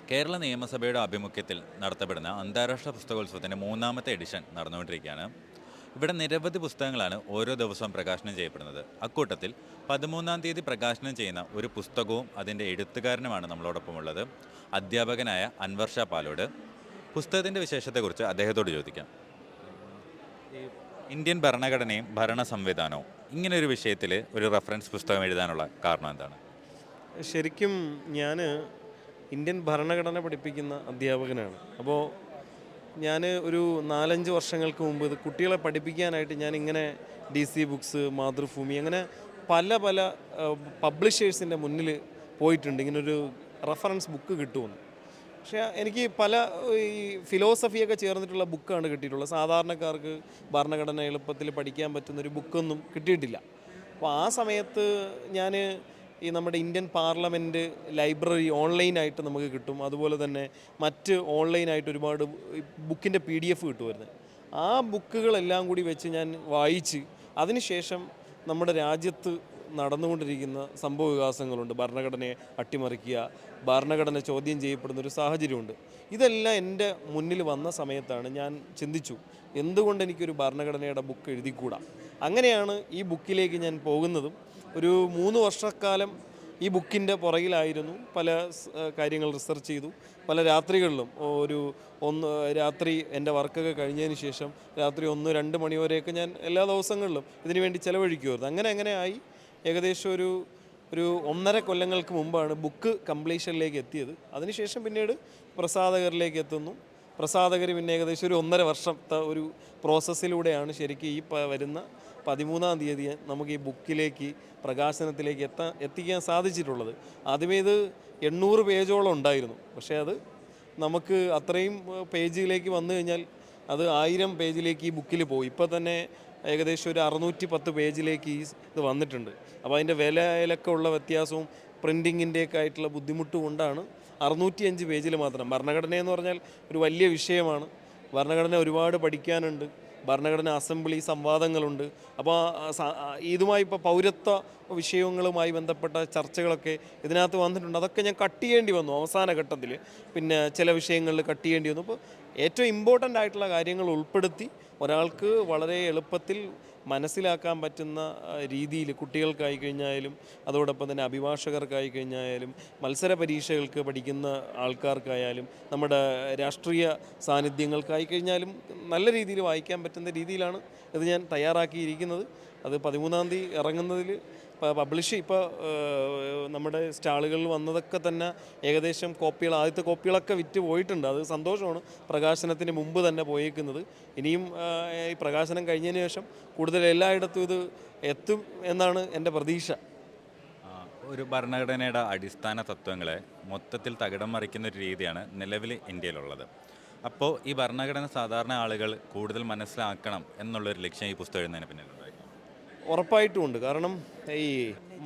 കേരള നിയമസഭയുടെ ആഭിമുഖ്യത്തിൽ നടത്തപ്പെടുന്ന അന്താരാഷ്ട്ര പുസ്തകോത്സവത്തിൻ്റെ മൂന്നാമത്തെ എഡിഷൻ നടന്നുകൊണ്ടിരിക്കുകയാണ്. ഇവിടെ നിരവധി പുസ്തകങ്ങളാണ് ഓരോ ദിവസവും പ്രകാശനം ചെയ്യപ്പെടുന്നത്. അക്കൂട്ടത്തിൽ 13-ാം തീയതി പ്രകാശനം ചെയ്യുന്ന ഒരു പുസ്തകവും അതിൻ്റെ എഴുത്തുകാരനുമാണ് നമ്മളോടൊപ്പം ഉള്ളത്. അധ്യാപകനായ അൻവർ ഷാ പാലോട്. പുസ്തകത്തിൻ്റെ വിശേഷത്തെക്കുറിച്ച് അദ്ദേഹത്തോട് ചോദിക്കാം. ഈ ഇന്ത്യൻ ഭരണഘടനയും ഭരണ സംവിധാനവും ഇങ്ങനൊരു വിഷയത്തിൽ ഒരു റെഫറൻസ് പുസ്തകം എഴുതാനുള്ള കാരണം എന്താണ്? ശരിക്കും ഞാൻ ഇന്ത്യൻ ഭരണഘടന പഠിപ്പിക്കുന്ന അധ്യാപകനാണ്. അപ്പോൾ ഞാൻ ഒരു 4-5 വർഷങ്ങൾക്ക് മുമ്പ് ഇത് കുട്ടികളെ പഠിപ്പിക്കാനായിട്ട് ഞാനിങ്ങനെ DC ബുക്സ്, മാതൃഭൂമി, അങ്ങനെ പല പല പബ്ലിഷേഴ്സിൻ്റെ മുന്നിൽ പോയിട്ടുണ്ട്, ഇങ്ങനൊരു റെഫറൻസ് ബുക്ക് കിട്ടുമെന്ന്. പക്ഷേ എനിക്ക് പല ഈ ഫിലോസഫിയൊക്കെ ചേർന്നിട്ടുള്ള ബുക്കാണ് കിട്ടിയിട്ടുള്ളത്. സാധാരണക്കാർക്ക് ഭരണഘടന എളുപ്പത്തിൽ പഠിക്കാൻ പറ്റുന്നൊരു ബുക്കൊന്നും കിട്ടിയിട്ടില്ല. അപ്പോൾ ആ സമയത്ത് ഞാൻ നമ്മുടെ ഇന്ത്യൻ പാർലമെൻറ്റ് ലൈബ്രറി ഓൺലൈനായിട്ട് നമുക്ക് കിട്ടും. അതുപോലെ തന്നെ മറ്റ് ഓൺലൈനായിട്ട് ഒരുപാട് ബുക്കിൻ്റെ PDF കിട്ടുമായിരുന്നു. ആ ബുക്കുകളെല്ലാം കൂടി വെച്ച് ഞാൻ വായിച്ച് അതിനുശേഷം നമ്മുടെ രാജ്യത്ത് നടന്നുകൊണ്ടിരിക്കുന്ന സംഭവ വികാസങ്ങളുണ്ട്. ഭരണഘടനയെ അട്ടിമറിക്കുക, ഭരണഘടന ചോദ്യം ചെയ്യപ്പെടുന്ന ഒരു സാഹചര്യമുണ്ട്. ഇതെല്ലാം എൻ്റെ മുന്നിൽ വന്ന സമയത്താണ് ഞാൻ ചിന്തിച്ചു, എന്തുകൊണ്ട് എനിക്കൊരു ഭരണഘടനയുടെ ബുക്ക് എഴുതിക്കൂടാ. അങ്ങനെയാണ് ഈ ബുക്കിലേക്ക് ഞാൻ പോകുന്നതും. ഒരു 3 വർഷക്കാലം ഈ ബുക്കിൻ്റെ പുറകിലായിരുന്നു. പല കാര്യങ്ങൾ റിസർച്ച് ചെയ്തു. പല രാത്രികളിലും രാത്രി എൻ്റെ വർക്കൊക്കെ കഴിഞ്ഞതിന് ശേഷം രാത്രി 1-2 മണി വരെയൊക്കെ ഞാൻ എല്ലാ ദിവസങ്ങളിലും ഇതിനു വേണ്ടി ചിലവഴിക്കുമായിരുന്നു. അങ്ങനെ ആയി ഏകദേശം ഒരു 1.5 കൊല്ലങ്ങൾക്ക് മുമ്പാണ് ബുക്ക് കംപ്ലീഷനിലേക്ക് എത്തിയത്. അതിനുശേഷം പിന്നീട് പ്രസാധകരിലേക്ക് എത്തുന്നു. പ്രസാധകർ പിന്നെ ഏകദേശം ഒരു 1.5 വർഷത്തെ ഒരു പ്രോസസ്സിലൂടെയാണ് ശരിക്കും ഈ വരുന്ന 13-ാം തീയതി നമുക്ക് ഈ ബുക്കിലേക്ക് പ്രകാശനത്തിലേക്ക് എത്തിക്കാൻ സാധിച്ചിട്ടുള്ളത്. ആദ്യമേ ഇത് 800 പേജോളം ഉണ്ടായിരുന്നു. പക്ഷേ അത് നമുക്ക് അത്രയും പേജിലേക്ക് വന്നു കഴിഞ്ഞാൽ അത് 1000 പേജിലേക്ക് ഈ ബുക്കിൽ പോയി. ഇപ്പോൾ തന്നെ ഏകദേശം ഒരു 610 പേജിലേക്ക് ഇത് വന്നിട്ടുണ്ട്. അപ്പോൾ അതിൻ്റെ വിലയിലൊക്കെ ഉള്ള വ്യത്യാസവും പ്രിൻറ്റിങ്ങിൻ്റെയൊക്കെ ആയിട്ടുള്ള ബുദ്ധിമുട്ടും കൊണ്ടാണ് 605 പേജിൽ മാത്രം. ഭരണഘടന എന്ന് പറഞ്ഞാൽ ഒരു വലിയ വിഷയമാണ്. ഭരണഘടന ഒരുപാട് പഠിക്കാനുണ്ട്. ഭരണഘടന അസംബ്ലി സംവാദങ്ങളുണ്ട്. അപ്പോൾ ഇതുമായി ഇപ്പോൾ പൗരത്വ വിഷയങ്ങളുമായി ബന്ധപ്പെട്ട ചർച്ചകളൊക്കെ ഇതിനകത്ത് വന്നിട്ടുണ്ട്. അതൊക്കെ ഞാൻ കട്ട് ചെയ്യേണ്ടി വന്നു അവസാന ഘട്ടത്തിൽ. പിന്നെ ചില വിഷയങ്ങളിൽ കട്ട് ചെയ്യേണ്ടി വന്നു. അപ്പോൾ ഏറ്റവും ഇമ്പോർട്ടൻ്റ് ആയിട്ടുള്ള കാര്യങ്ങൾ ഉൾപ്പെടുത്തി ഒരാൾക്ക് വളരെ എളുപ്പത്തിൽ മനസ്സിലാക്കാൻ പറ്റുന്ന രീതിയിൽ കുട്ടികൾക്കായി കഴിഞ്ഞാലും അതോടൊപ്പം തന്നെ അഭിഭാഷകർക്കായി കഴിഞ്ഞാലും മത്സര പരീക്ഷകൾക്ക് പഠിക്കുന്ന ആൾക്കാർക്കായാലും നമ്മുടെ രാഷ്ട്രീയ സാന്നിധ്യങ്ങൾക്കായി കഴിഞ്ഞാലും നല്ല രീതിയിൽ വായിക്കാൻ പറ്റുന്ന രീതിയിലാണ് ഇത് ഞാൻ തയ്യാറാക്കിയിരിക്കുന്നത്. അത് 13-ാം തീയതി ഇറങ്ങുന്നതിൽ ഇപ്പോൾ നമ്മുടെ സ്റ്റാളുകളിൽ വന്നതൊക്കെ തന്നെ ഏകദേശം ആദ്യത്തെ കോപ്പികളൊക്കെ വിറ്റ് പോയിട്ടുണ്ട്. അത് സന്തോഷമാണ്. പ്രകാശനത്തിന് മുമ്പ് തന്നെ പോയേക്കുന്നത്. ഇനിയും ഈ പ്രകാശനം കഴിഞ്ഞതിന് ശേഷം കൂടുതൽ എല്ലായിടത്തും ഇത് എത്തും എന്നാണ് എൻ്റെ പ്രതീക്ഷ. ഒരു ഭരണഘടനയുടെ അടിസ്ഥാന തത്വങ്ങളെ മൊത്തത്തിൽ തകിടം മറിക്കുന്ന ഒരു രീതിയാണ് നിലവിൽ ഇന്ത്യയിലുള്ളത്. അപ്പോൾ ഈ ഭരണഘടന സാധാരണ ആളുകൾ കൂടുതൽ മനസ്സിലാക്കണം എന്നുള്ളൊരു ലക്ഷ്യം ഈ പുസ്തകം എഴുതുന്നതിന് പിന്നിലുണ്ടായി. ഉറപ്പായിട്ടുമുണ്ട്. കാരണം ഈ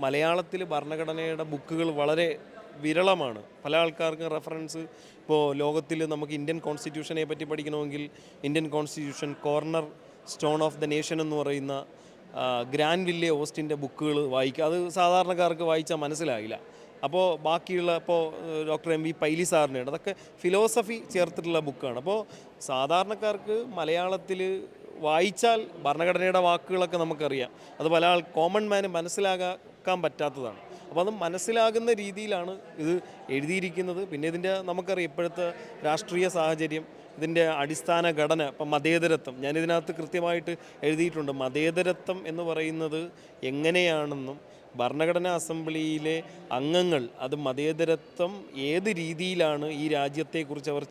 മലയാളത്തിൽ ഭരണഘടനയുടെ ബുക്കുകൾ വളരെ വിരളമാണ്. പല ആൾക്കാർക്കും റെഫറൻസ് ഇപ്പോൾ ലോകത്തിൽ നമുക്ക് ഇന്ത്യൻ കോൺസ്റ്റിറ്റ്യൂഷനെ പറ്റി പഠിക്കണമെങ്കിൽ Indian constitution corner stone of the nation എന്ന് പറയുന്ന ഗ്രാൻവില്ലെ ഓസ്റ്റിൻ്റെ ബുക്കുകൾ വായിക്കുക. അത് സാധാരണക്കാർക്ക് വായിച്ചാൽ മനസ്സിലാകില്ല. അപ്പോൾ ബാക്കിയുള്ള ഡോക്ടർ MV പൈലി സാറിൻ്റെ അതൊക്കെ ഫിലോസഫി ചേർത്തിട്ടുള്ള ബുക്കാണ്. അപ്പോൾ സാധാരണക്കാർക്ക് മലയാളത്തിൽ വായിച്ചാൽ ഭരണഘടനയുടെ വാക്കുകളൊക്കെ നമുക്കറിയാം. അത് പല കോമൺ മാന് മനസ്സിലാക്കാൻ പറ്റാത്തതാണ്. അപ്പോൾ അത് മനസ്സിലാകുന്ന രീതിയിലാണ് ഇത് എഴുതിയിരിക്കുന്നത്. പിന്നെ ഇതിൻ്റെ നമുക്കറിയാം ഇപ്പോഴത്തെ രാഷ്ട്രീയ സാഹചര്യം, ഇതിൻ്റെ അടിസ്ഥാന ഘടന. ഇപ്പം മതേതരത്വം ഞാനിതിനകത്ത് കൃത്യമായിട്ട് എഴുതിയിട്ടുണ്ട്. മതേതരത്വം എന്ന് പറയുന്നത് എങ്ങനെയാണെന്നും ഭരണഘടനാ അസംബ്ലിയിലെ അംഗങ്ങൾ അത് മതേതരത്വം ഏത് രീതിയിലാണ് ഈ രാജ്യത്തെക്കുറിച്ച് അവർ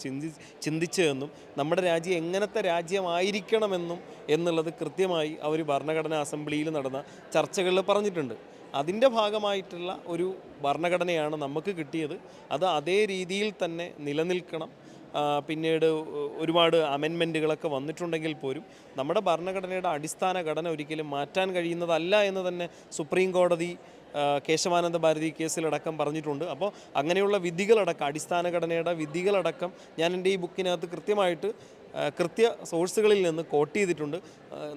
ചിന്തിച്ചതെന്നും നമ്മുടെ രാജ്യം എങ്ങനത്തെ രാജ്യമായിരിക്കണമെന്നും എന്നുള്ളത് കൃത്യമായി അവർ ഭരണഘടനാ അസംബ്ലിയിൽ നടന്ന ചർച്ചകളിൽ പറഞ്ഞിട്ടുണ്ട്. അതിൻ്റെ ഭാഗമായിട്ടുള്ള ഒരു ഭരണഘടനയാണ് നമുക്ക് കിട്ടിയത്. അത് അതേ രീതിയിൽ തന്നെ നിലനിൽക്കണം. പിന്നീട് ഒരുപാട് അമെൻമെൻറ്റുകളൊക്കെ വന്നിട്ടുണ്ടെങ്കിൽ പോലും നമ്മുടെ ഭരണഘടനയുടെ അടിസ്ഥാന ഘടന ഒരിക്കലും മാറ്റാൻ കഴിയുന്നതല്ല എന്ന് തന്നെ സുപ്രീം കോടതി കേശവാനന്ദ ഭാരതി കേസിലടക്കം പറഞ്ഞിട്ടുണ്ട്. അപ്പോൾ അങ്ങനെയുള്ള വിധികളടക്കം, അടിസ്ഥാന ഘടനയുടെ വിധികളടക്കം ഞാൻ എൻ്റെ ഈ ബുക്കിനകത്ത് കൃത്യമായിട്ട് കൃത്യ സോഴ്സുകളിൽ നിന്ന് കോട്ട് ചെയ്തിട്ടുണ്ട്.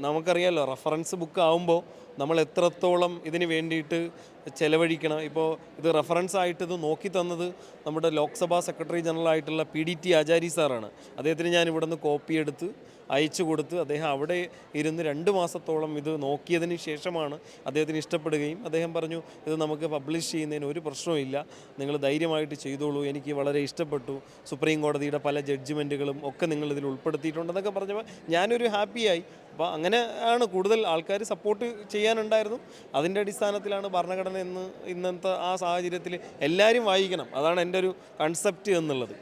നമുക്കറിയാമല്ലോ, റഫറൻസ് ബുക്ക് ആകുമ്പോൾ നമ്മൾ എത്രത്തോളം ഇതിന് വേണ്ടിയിട്ട് ചെലവഴിക്കണം. ഇപ്പോൾ ഇത് റെഫറൻസ് ആയിട്ട് ഇത് നോക്കി തന്നത് നമ്മുടെ ലോക്സഭാ സെക്രട്ടറി ജനറൽ ആയിട്ടുള്ള PDT ആചാരി സാറാണ്. അദ്ദേഹത്തിന് ഞാൻ ഇവിടെ നിന്ന് കോപ്പി എടുത്ത് അയച്ചു കൊടുത്ത് അദ്ദേഹം അവിടെ ഇരുന്ന് 2 മാസത്തോളം ഇത് നോക്കിയതിന് ശേഷമാണ് അദ്ദേഹത്തിന് ഇഷ്ടപ്പെടുകയും അദ്ദേഹം പറഞ്ഞു, ഇത് നമുക്ക് പബ്ലിഷ് ചെയ്യുന്നതിന് ഒരു പ്രശ്നവുമില്ല, നിങ്ങൾ ധൈര്യമായിട്ട് ചെയ്തോളൂ, എനിക്ക് വളരെ ഇഷ്ടപ്പെട്ടു, സുപ്രീം കോടതിയുടെ പല ജഡ്ജ്മെൻറ്റുകളും ഒക്കെ നിങ്ങളിതിൽ ഉൾപ്പെടുത്തിയിട്ടുണ്ടെന്നൊക്കെ പറഞ്ഞപ്പോൾ ഞാനൊരു ഹാപ്പിയായി. അപ്പോൾ അങ്ങനെ ആണ് കൂടുതൽ ആൾക്കാർ സപ്പോർട്ട് ചെയ്യാനുണ്ടായിരുന്നു. അതിൻ്റെ അടിസ്ഥാനത്തിലാണ് ഭരണഘടന ഇന്നത്തെ ആ സാഹചര്യത്തിൽ എല്ലാവരും വായിക്കണം, അതാണ് എൻ്റെ ഒരു കൺസെപ്റ്റ് എന്നുള്ളത്.